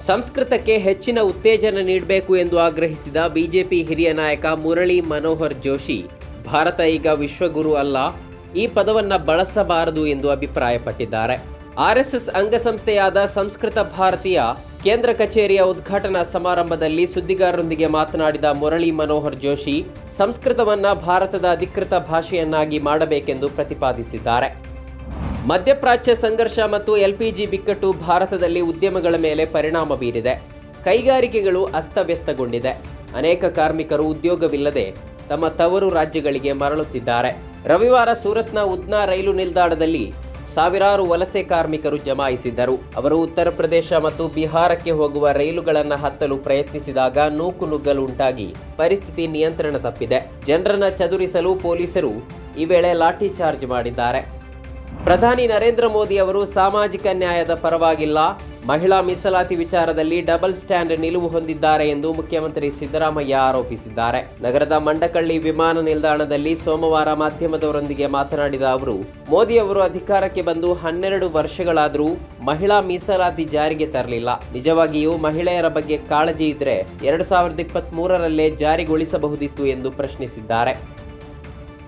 ಸಂಸ್ಕೃತಕ್ಕೆ ಹೆಚ್ಚಿನ ಉತ್ತೇಜನ ನೀಡಬೇಕು ಎಂದು ಆಗ್ರಹಿಸಿದ ಬಿಜೆಪಿ ಹಿರಿಯ ನಾಯಕ ಮುರಳಿ ಮನೋಹರ್ ಜೋಶಿ, ಭಾರತ ಈಗ ವಿಶ್ವಗುರು ಅಲ್ಲ, ಈ ಪದವನ್ನು ಬಳಸಬಾರದು ಎಂದು ಅಭಿಪ್ರಾಯಪಟ್ಟಿದ್ದಾರೆ. ಆರ್ಎಸ್ಎಸ್ ಅಂಗಸಂಸ್ಥೆಯಾದ ಸಂಸ್ಕೃತ ಭಾರತೀಯ ಕೇಂದ್ರ ಕಚೇರಿಯ ಉದ್ಘಾಟನಾ ಸಮಾರಂಭದಲ್ಲಿ ಸುದ್ದಿಗಾರರೊಂದಿಗೆ ಮಾತನಾಡಿದ ಮುರಳಿ ಮನೋಹರ್ ಜೋಶಿ, ಸಂಸ್ಕೃತವನ್ನು ಭಾರತದ ಅಧಿಕೃತ ಭಾಷೆಯನ್ನಾಗಿ ಮಾಡಬೇಕೆಂದು ಪ್ರತಿಪಾದಿಸಿದ್ದಾರೆ. ಮಧ್ಯಪ್ರಾಚ್ಯ ಸಂಘರ್ಷ ಮತ್ತು ಎಲ್ಪಿಜಿ ಬಿಕ್ಕಟ್ಟು ಭಾರತದಲ್ಲಿ ಉದ್ಯಮಗಳ ಮೇಲೆ ಪರಿಣಾಮ ಬೀರಿದೆ. ಕೈಗಾರಿಕೆಗಳು ಅಸ್ತವ್ಯಸ್ತಗೊಂಡಿದೆ. ಅನೇಕ ಕಾರ್ಮಿಕರು ಉದ್ಯೋಗವಿಲ್ಲದೆ ತಮ್ಮ ತವರು ರಾಜ್ಯಗಳಿಗೆ ಮರಳುತ್ತಿದ್ದಾರೆ. ರವಿವಾರ ಸೂರತ್ನ ಉದ್ನಾ ರೈಲು ನಿಲ್ದಾಣದಲ್ಲಿ ಸಾವಿರಾರು ವಲಸೆ ಕಾರ್ಮಿಕರು ಜಮಾಯಿಸಿದ್ದರು. ಅವರು ಉತ್ತರ ಪ್ರದೇಶ ಮತ್ತು ಬಿಹಾರಕ್ಕೆ ಹೋಗುವ ರೈಲುಗಳನ್ನು ಹತ್ತಲು ಪ್ರಯತ್ನಿಸಿದಾಗ ನೂಕುನುಗ್ಗಲು ಉಂಟಾಗಿ ಪರಿಸ್ಥಿತಿ ನಿಯಂತ್ರಣ ತಪ್ಪಿದೆ. ಜನರನ್ನ ಚದುರಿಸಲು ಪೊಲೀಸರು ಈ ವೇಳೆ ಲಾಠಿ ಚಾರ್ಜ್ ಮಾಡಿದ್ದಾರೆ. ಪ್ರಧಾನಿ ನರೇಂದ್ರ ಮೋದಿ ಅವರು ಸಾಮಾಜಿಕ ನ್ಯಾಯದ ಪರವಾಗಿಲ್ಲ, ಮಹಿಳಾ ಮೀಸಲಾತಿ ವಿಚಾರದಲ್ಲಿ ಡಬಲ್ ಸ್ಟ್ಯಾಂಡ್ ನಿಲುವು ಹೊಂದಿದ್ದಾರೆ ಎಂದು ಮುಖ್ಯಮಂತ್ರಿ ಸಿದ್ದರಾಮಯ್ಯ ಆರೋಪಿಸಿದ್ದಾರೆ. ನಗರದ ಮಂಡಕಳ್ಳಿ ವಿಮಾನ ನಿಲ್ದಾಣದಲ್ಲಿ ಸೋಮವಾರ ಮಾಧ್ಯಮದವರೊಂದಿಗೆ ಮಾತನಾಡಿದ ಅವರು, ಮೋದಿ ಅವರು ಅಧಿಕಾರಕ್ಕೆ ಬಂದು 12 ವರ್ಷಗಳಾದರೂ ಮಹಿಳಾ ಮೀಸಲಾತಿ ಜಾರಿಗೆ ತರಲಿಲ್ಲ. ನಿಜವಾಗಿಯೂ ಮಹಿಳೆಯರ ಬಗ್ಗೆ ಕಾಳಜಿ ಇದ್ರೆ 2023ರಲ್ಲೇ ಜಾರಿಗೊಳಿಸಬಹುದಿತ್ತು ಎಂದು ಪ್ರಶ್ನಿಸಿದ್ದಾರೆ.